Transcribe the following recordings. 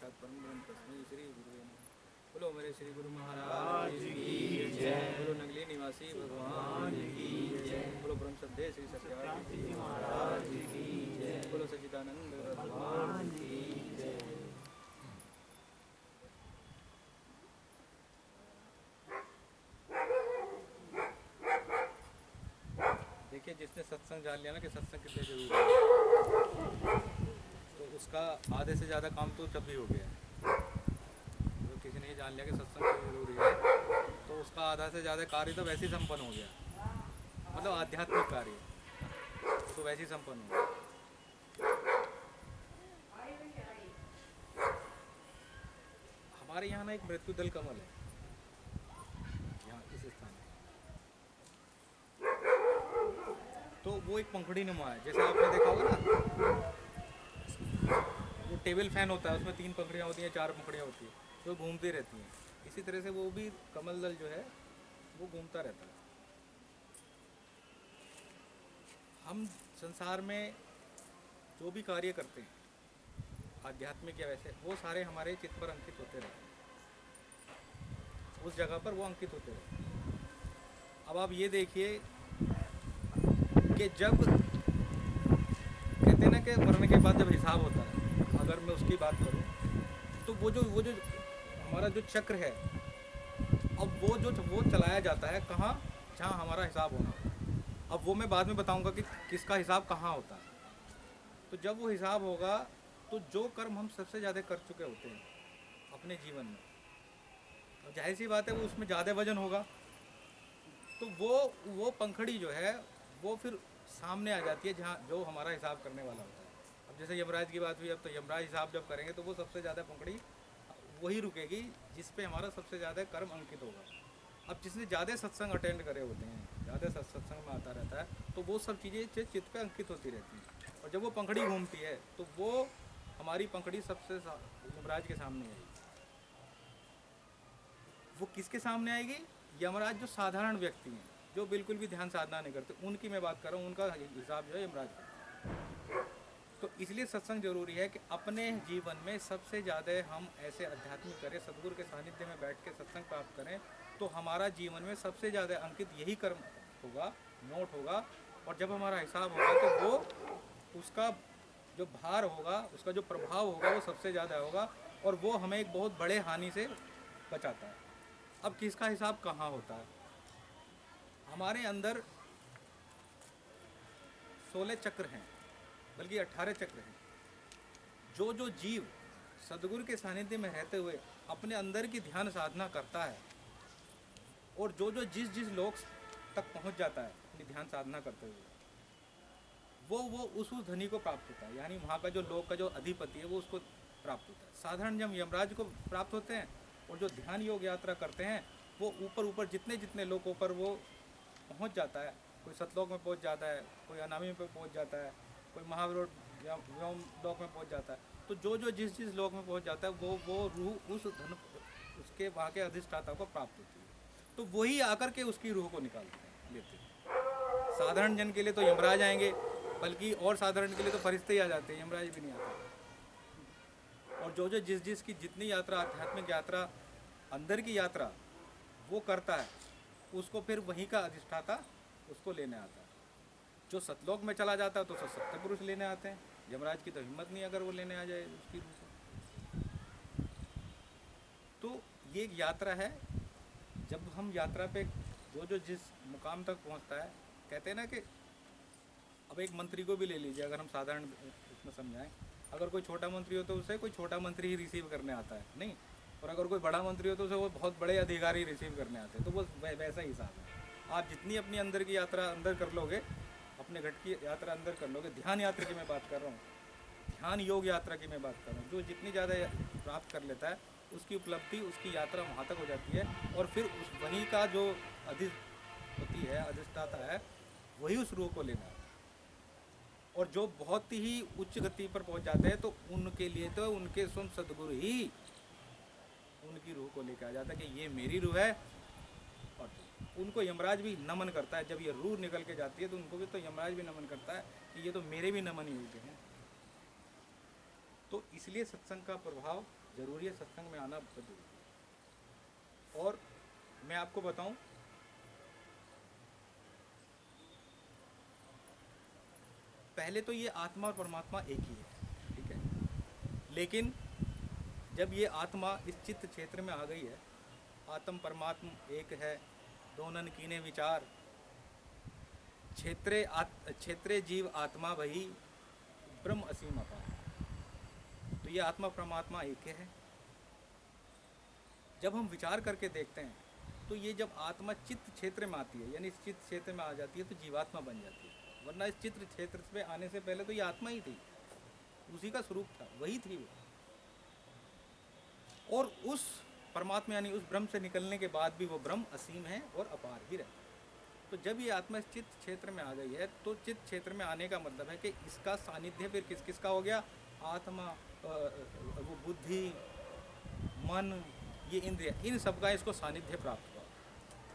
साक्षात परम ब्रह्म तस्मै श्री गुरुवे नमः। बोलो मेरे श्री गुरु महाराज की जय। बोलो नगली निवासी भगवान की जय। बोलो ब्रह्म श्रद्धे श्री सत्यार्थी जी महाराज की जय। बोलो सच्चिदानंद भगवान की जय। देखिए, जिसने सत्संग जान लिया ना कि सत्संग कितने जरूरी है, तो उसका आधे से ज़्यादा काम तो जब भी हो गया। तो किसी ने ये जान लिया कि सत्संग क्यों जरूरी है, तो उसका आधा से ज़्यादा कार्य तो वैसे ही संपन्न हो गया। मतलब आध्यात्मिक कार्य तो वैसे ही संपन्न हो गया। हमारे यहाँ ना एक मृत्यु दल कमल है, यहाँ इस स्थान में। तो वो एक पंखुड़ी नुमा है, जैसे आपने देखा होगा ना, वो टेबल फैन होता है, उसमें 3 पंखुड़ियाँ होती हैं, 4 पंखुड़ियाँ होती हैं, जो घूमती रहती हैं। इसी तरह से वो भी कमल दल जो है वो घूमता रहता है। हम संसार में जो भी कार्य करते हैं, आध्यात्मिक या वैसे, वो सारे हमारे चित्त पर अंकित होते रहते हैं, उस जगह पर वो अंकित होते रहते हैं। अब आप ये देखिए कि जब कहते हैं ना कि मरने के बाद जब हिसाब होता है, अगर मैं उसकी बात करूं, तो वो जो हमारा जो चक्र है, अब वो चलाया जाता है कहाँ, जहाँ हमारा हिसाब होना होता है। अब वो मैं बाद में बताऊंगा कि किसका हिसाब कहाँ होता है। तो जब वो हिसाब होगा, तो जो कर्म हम सबसे ज़्यादा कर चुके होते हैं अपने जीवन में, और जाहिर सी बात है वो उसमें ज़्यादा वजन होगा, तो वो पंखड़ी जो है वो फिर सामने आ जाती है, जहाँ जो हमारा हिसाब करने वाला होता है। अब जैसे यमराज की बात हुई, अब तो यमराज हिसाब जब करेंगे तो वो सबसे ज़्यादा पंखड़ी वही रुकेगी जिस पे हमारा सबसे ज़्यादा कर्म अंकित होगा। अब जिसने ज़्यादा सत्संग अटेंड करे होते हैं, ज़्यादा सत्संग में आता रहता है, तो वो सब चीज़ें चित्त पे अंकित होती रहती हैं। और जब वो पंखड़ी घूमती है, तो वो हमारी पंखड़ी सबसे यमराज के सामने आएगी। वो किसके सामने आएगी? यमराज जो साधारण व्यक्ति हैं, जो बिल्कुल भी ध्यान साधना नहीं करते, उनकी मैं बात कर रहा हूँ। उनका हिसाब जो है यमराज का। तो इसलिए सत्संग जरूरी है कि अपने जीवन में सबसे ज़्यादा हम ऐसे आध्यात्मिक करें, सदगुरु के सानिध्य में बैठ के सत्संग प्राप्त करें, तो हमारा जीवन में सबसे ज़्यादा अंकित यही कर्म होगा, नोट होगा। और जब हमारा हिसाब होगा, तो वो उसका जो भार होगा, उसका जो प्रभाव होगा, वो सबसे ज़्यादा होगा, और वो हमें एक बहुत बड़े हानि से बचाता है। अब किसका हिसाब कहाँ होता है? हमारे अंदर 16 चक्र हैं, बल्कि 18 चक्र हैं। जो जीव सदगुरु के सानिध्य में रहते हुए अपने अंदर की ध्यान साधना करता है, और जो जिस लोक तक पहुंच जाता है अपनी ध्यान साधना करते हुए, वो उस धनी को प्राप्त होता है। यानी वहाँ का जो लोक का जो अधिपति है, वो उसको प्राप्त होता है। साधारण जब यमराज को प्राप्त होते हैं, और जो ध्यान योग यात्रा करते हैं, वो ऊपर जितने लोगों पर वो पहुँच जाता है। कोई सतलोक में पहुँच जाता है, कोई अनामी पे पहुँच जाता है, कोई महावीर या व्योम लोक में पहुँच जाता है। तो जो जिस लोक में पहुँच जाता है, वो रूह उस धन उसके वहाँ के अधिष्ठाता को प्राप्त होती है। तो वही आकर के उसकी रूह को निकालते हैं, लेते हैं। साधारण जन के लिए तो यमराज आएंगे, बल्कि और साधारण के लिए तो फरिश्ते ही आ जाते हैं, यमराज भी नहीं आता। और जो जिस की जितनी यात्रा, आध्यात्मिक यात्रा, अंदर की यात्रा वो करता है, उसको फिर वहीं का अधिष्ठाता उसको लेने आता है। जो सतलोक में चला जाता है, तो सत्य पुरुष लेने आते हैं। यमराज की तो हिम्मत नहीं अगर वो लेने आ जाए उसकी रूह को। तो ये एक यात्रा है। जब हम यात्रा पे जो जिस मुकाम तक पहुंचता है, कहते हैं ना कि अब एक मंत्री को भी ले लीजिए, अगर हम साधारण इसमें समझाएं, अगर कोई छोटा मंत्री हो तो उसे कोई छोटा मंत्री ही रिसीव करने आता है, नहीं। और अगर कोई बड़ा मंत्री हो तो उसे वो बहुत बड़े अधिकारी रिसीव करने आते हैं। तो वो वैसा ही हिसाब है। आप जितनी अपनी अंदर की यात्रा अंदर कर लोगे, अपने घट की यात्रा अंदर कर लोगे, ध्यान यात्रा की मैं बात कर रहा हूँ, ध्यान योग यात्रा की मैं बात कर रहा हूँ, जो जितनी ज़्यादा प्राप्त कर लेता है, उसकी उपलब्धि, उसकी यात्रा वहाँ तक हो जाती है। और फिर उस वहीं का जो अधिपति है, अधिष्ठाता है, वही उस रूह को लेना है। और जो बहुत ही उच्च गति पर पहुंच जाते हैं, तो उनके लिए तो उनके स्वयं सदगुरु ही उनकी रूह को लेकर आ जाता है कि ये मेरी रूह है। और उनको यमराज भी नमन करता है। जब ये रूह निकल के जाती है, तो उनको भी तो यमराज भी नमन करता है कि ये तो मेरे भी नमन योग्य हैं। तो इसलिए सत्संग का प्रभाव जरूरी है, सत्संग में आना बहुत जरूरी है। और मैं आपको बताऊं, पहले तो ये आत्मा और परमात्मा एक ही है, ठीक है। लेकिन जब ये आत्मा इस चित्त क्षेत्र में आ गई है, आत्म परमात्मा एक है, दोनन कीने विचार, क्षेत्रे जीव आत्मा वही ब्रह्म असीम अपार। तो ये आत्मा परमात्मा एक है। जब हम विचार करके देखते हैं तो ये जब आत्मा चित्त क्षेत्र में आती है, यानी इस चित्त क्षेत्र में आ जाती है, तो जीवात्मा बन जाती है। वरना इस चित्त क्षेत्र में आने से पहले तो ये आत्मा ही थी, उसी का स्वरूप था, वही थी वो। और उस परमात्मा यानी उस ब्रह्म से निकलने के बाद भी वो ब्रह्म असीम है और अपार ही रहता है। तो जब ये आत्मा इस चित्त क्षेत्र में आ गई है, तो चित्त क्षेत्र में आने का मतलब है कि इसका सानिध्य फिर किस किस का हो गया? आत्मा, वो बुद्धि, मन, ये इंद्रिय, इन सब का इसको सानिध्य प्राप्त हुआ।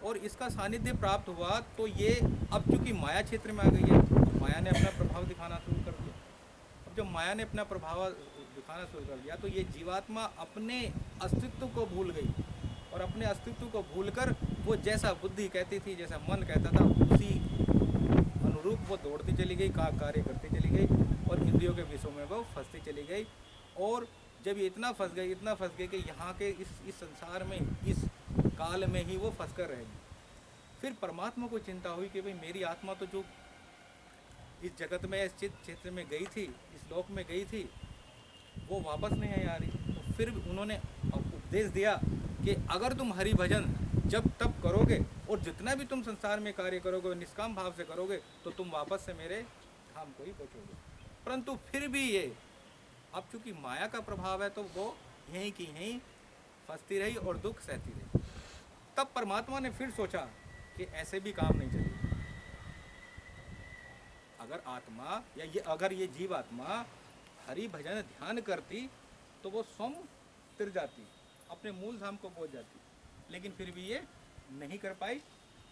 और इसका सानिध्य प्राप्त हुआ तो ये अब चूंकि माया क्षेत्र में आ गई है, माया ने अपना प्रभाव दिखाना शुरू कर दिया। अब जब माया ने अपना प्रभाव दिखाना शुरू कर दिया तो ये जीवात्मा अपने अस्तित्व को भूल गई, और अपने अस्तित्व को भूलकर वो जैसा बुद्धि कहती थी, जैसा मन कहता था, उसी अनुरूप वो दौड़ती चली गई, कार्य करती चली गई, और इंद्रियों के विषयों में वो फंसती चली गई। और जब ये इतना फंस गई कि यहाँ के इस संसार में, इस काल में ही वो फंस कर रहेगी। फिर परमात्मा को चिंता हुई कि भाई मेरी आत्मा तो जो इस जगत में, इस चित्त क्षेत्र में गई थी, इस लोक में गई थी, वो वापस नहीं आ रही। तो फिर उन्होंने उपदेश दिया कि अगर तुम हरि भजन जब तब करोगे और जितना भी तुम संसार में कार्य करोगे, निष्काम भाव से करोगे, तो तुम वापस से मेरे धाम को ही पहुँचोगे। परंतु फिर भी ये अब चूंकि माया का प्रभाव है, तो वो यहीं की यहीं फंसती रही और दुख सहती रही। तब परमात्मा ने फिर सोचा कि ऐसे भी काम नहीं चलेगा। अगर आत्मा या अगर ये जीवात्मा हरि भजन ध्यान करती तो वो स्वयं तिर जाती, अपने मूल धाम को पहुंच जाती। लेकिन फिर भी ये नहीं कर पाई,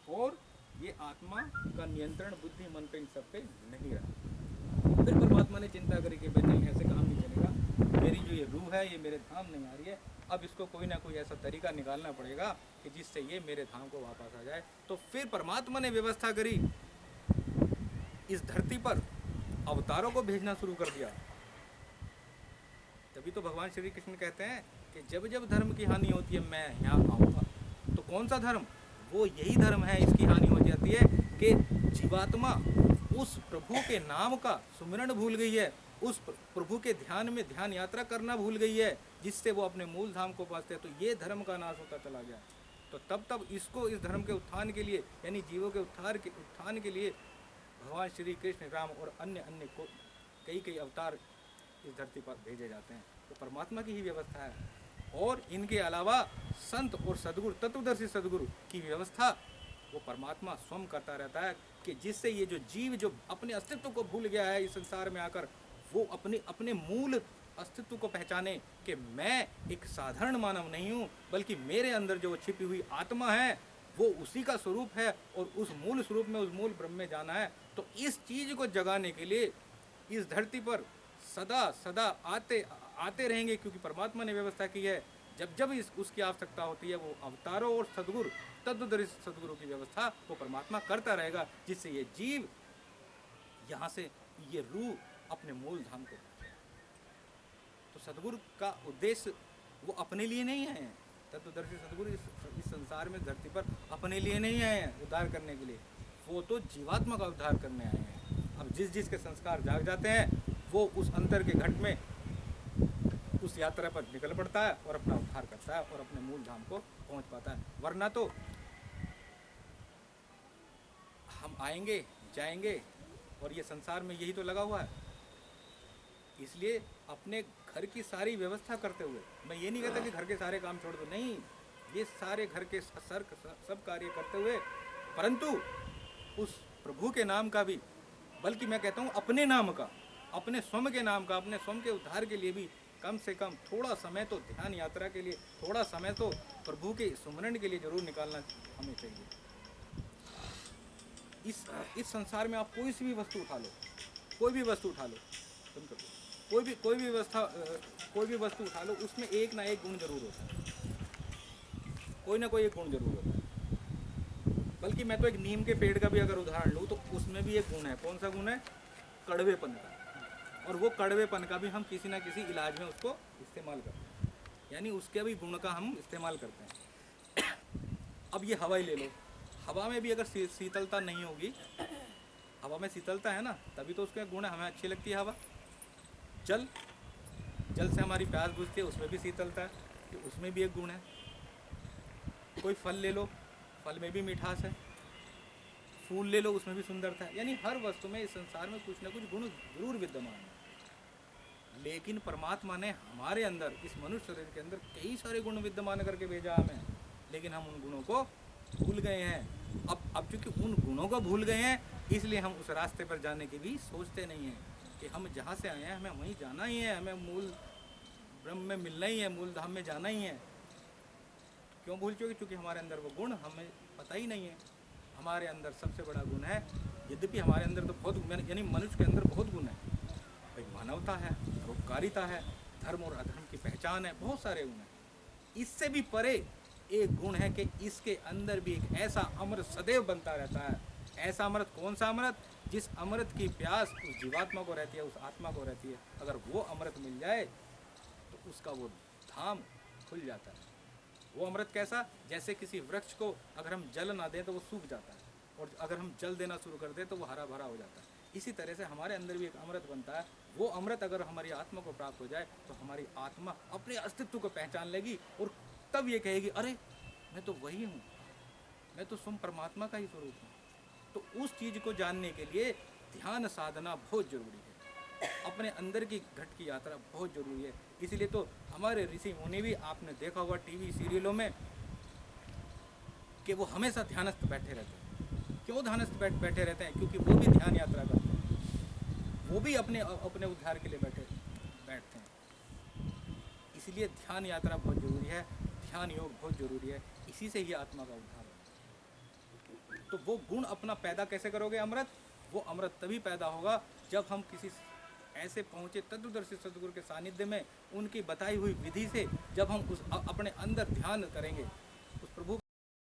और ये आत्मा का नियंत्रण बुद्धि, मन पे, इन सब पे नहीं रहा। फिर परमात्मा ने चिंता करी कि भाई नहीं, ऐसे काम नहीं चलेगा, मेरी जो ये रूह है ये मेरे धाम नहीं आ रही है, अब इसको कोई ना कोई ऐसा तरीका निकालना पड़ेगा कि जिससे ये मेरे धाम को वापस आ जाए। तो फिर परमात्मा ने व्यवस्था करी, इस धरती पर अवतारों को भेजना शुरू कर दिया। तभी तो भगवान श्री कृष्ण कहते हैं कि जब जब धर्म की हानि होती है मैं यहाँ आऊँगा। तो कौन सा धर्म? वो यही धर्म है, इसकी हानि हो जाती है कि जीवात्मा उस प्रभु के नाम का सुमिरन भूल गई है, उस प्रभु के ध्यान में ध्यान यात्रा करना भूल गई है, जिससे वो अपने मूल धाम को पाते हैं। तो ये धर्म का नाश होता चला गया। तो तब इसको, इस धर्म के उत्थान के लिए, यानी जीवों के उत्थान के लिए भगवान श्री कृष्ण, राम और अन्य को कई अवतार इस धरती पर भेजे जाते हैं। तो परमात्मा की ही व्यवस्था है। और इनके अलावा संत और सदगुरु, तत्वदर्शी सदगुरु की व्यवस्था वो परमात्मा स्वयं करता रहता है, कि जिससे ये जो जीव जो अपने अस्तित्व को भूल गया है इस संसार में आकर, वो अपने मूल अस्तित्व को पहचाने कि मैं एक साधारण मानव नहीं हूँ, बल्कि मेरे अंदर जो छिपी हुई आत्मा है वो उसी का स्वरूप है, और उस मूल स्वरूप में, उस मूल ब्रह्म में जाना है। तो इस चीज़ को जगाने के लिए इस धरती पर सदा आते रहेंगे, क्योंकि परमात्मा ने व्यवस्था की है। जब उसकी आवश्यकता होती है, वो अवतारों और सदगुरु, तत्वदर्शी सदगुरु की व्यवस्था वो परमात्मा करता रहेगा, जिससे ये जीव यहाँ से, ये रूह अपने मूल धाम को पहुँचे। तो सदगुरु का उद्देश्य वो अपने लिए नहीं आए हैं। तत्वदर्शी सदगुरु इस संसार में, धरती पर अपने लिए नहीं आए हैं उद्धार करने के लिए, वो तो जीवात्मा का उद्धार करने आए हैं। अब जिस के संस्कार जाग जाते हैं, वो उस अंतर के घट में उस यात्रा पर निकल पड़ता है और अपना उद्धार करता है और अपने मूल धाम को पहुंच पाता है। वरना तो हम आएंगे जाएंगे और ये संसार में यही तो लगा हुआ है। इसलिए अपने घर की सारी व्यवस्था करते हुए, मैं ये नहीं कहता कि घर के सारे काम छोड़ दो, नहीं, ये सारे घर के सब कार्य करते हुए, परंतु उस प्रभु के नाम का भी, बल्कि मैं कहता हूँ अपने नाम का, अपने स्वयं के नाम का, अपने स्वयं के उद्धार के लिए भी कम से कम थोड़ा समय तो ध्यान यात्रा के लिए, थोड़ा समय तो प्रभु के सुमरण के लिए जरूर निकालना हमें चाहिए। इस संसार में आप कोई सी भी वस्तु उठा लो, कोई भी वस्तु उठा लो, सुन कर कोई भी वस्तु उठा लो, उसमें एक ना एक गुण जरूर होता है, कोई ना कोई एक गुण जरूर होता है। बल्कि मैं तो एक नीम के पेड़ का भी अगर उदाहरण लूँ तो उसमें भी एक गुण है। कौन सा गुण है? कड़वेपन का। और वो कड़वेपन का भी हम किसी ना किसी इलाज में उसको इस्तेमाल करते हैं, यानी उसके भी गुण का हम इस्तेमाल करते हैं। अब ये हवा ही ले लो, हवा में भी अगर शीतलता नहीं होगी, हवा में शीतलता है ना, तभी तो उसके गुण हमें अच्छी लगती है हवा। जल, जल से हमारी प्यास बुझती है, उसमें भी शीतलता है, तो उसमें भी एक गुण है। कोई फल ले लो, फल में भी मिठास है। फूल ले लो, उसमें भी सुंदरता है। यानी हर वस्तु में, इस संसार में कुछ ना कुछ गुण जरूर विद्यमान है। लेकिन परमात्मा ने हमारे अंदर, इस मनुष्य शरीर के अंदर कई सारे गुण विद्यमान करके भेजा हमें, लेकिन हम उन गुणों को भूल गए हैं। अब चूंकि उन गुणों को भूल गए हैं, इसलिए हम उस रास्ते पर जाने की भी सोचते नहीं हैं कि हम जहाँ से आए हैं हमें वहीं जाना ही है, हमें मूल ब्रह्म में मिलना ही है, मूल धाम में जाना ही है। क्यों भूल चुके? क्योंकि हमारे अंदर वो गुण हमें पता ही नहीं है। हमारे अंदर सबसे बड़ा गुण है, यद्यपि हमारे अंदर तो बहुत, यानी मनुष्य के अंदर बहुत गुण है भाई। मानवता है, परोपकारिता है, धर्म और अधर्म की पहचान है, बहुत सारे गुण हैं। इससे भी परे एक गुण है कि इसके अंदर भी एक ऐसा अमृत सदैव बनता रहता है। ऐसा अमृत, कौन सा अमृत? जिस अमृत की प्यास उस जीवात्मा को रहती है, उस आत्मा को रहती है। अगर वो अमृत मिल जाए तो उसका वो धाम खुल जाता है। वो अमृत कैसा? जैसे किसी वृक्ष को अगर हम जल ना दें तो वो सूख जाता है, और अगर हम जल देना शुरू कर दें तो वो हरा भरा हो जाता है। इसी तरह से हमारे अंदर भी एक अमृत बनता है। वो अमृत अगर हमारी आत्मा को प्राप्त हो जाए तो हमारी आत्मा अपने अस्तित्व को पहचान लेगी, और तब ये कहेगी, अरे मैं तो वही हूँ, मैं तो स्वयं परमात्मा का ही स्वरूप हूँ। तो उस चीज़ को जानने के लिए ध्यान साधना बहुत जरूरी है। अपने अंदर की घट की यात्रा बहुत जरूरी है। इसलिए तो हमारे ऋषि मुनि भी, आपने देखा होगा टीवी सीरियलों में, कि वो हमेशा ध्यानस्थ बैठे रहते हैं। क्यों ध्यानस्थ बैठे रहते हैं? क्योंकि वो भी ध्यान यात्रा करते हैं, वो भी अपने अपने उद्धार के लिए बैठते हैं। इसलिए ध्यान यात्रा बहुत जरूरी है, ध्यान योग बहुत जरूरी है। इसी से ही आत्मा का उद्धार होगा। तो वो गुण अपना पैदा कैसे करोगे? अमृत। वो अमृत तभी पैदा होगा जब हम किसी ऐसे पहुँचे तत्वदर्शी सदगुरु के सानिध्य में, उनकी बताई हुई विधि से जब हम उस अपने अंदर ध्यान करेंगे,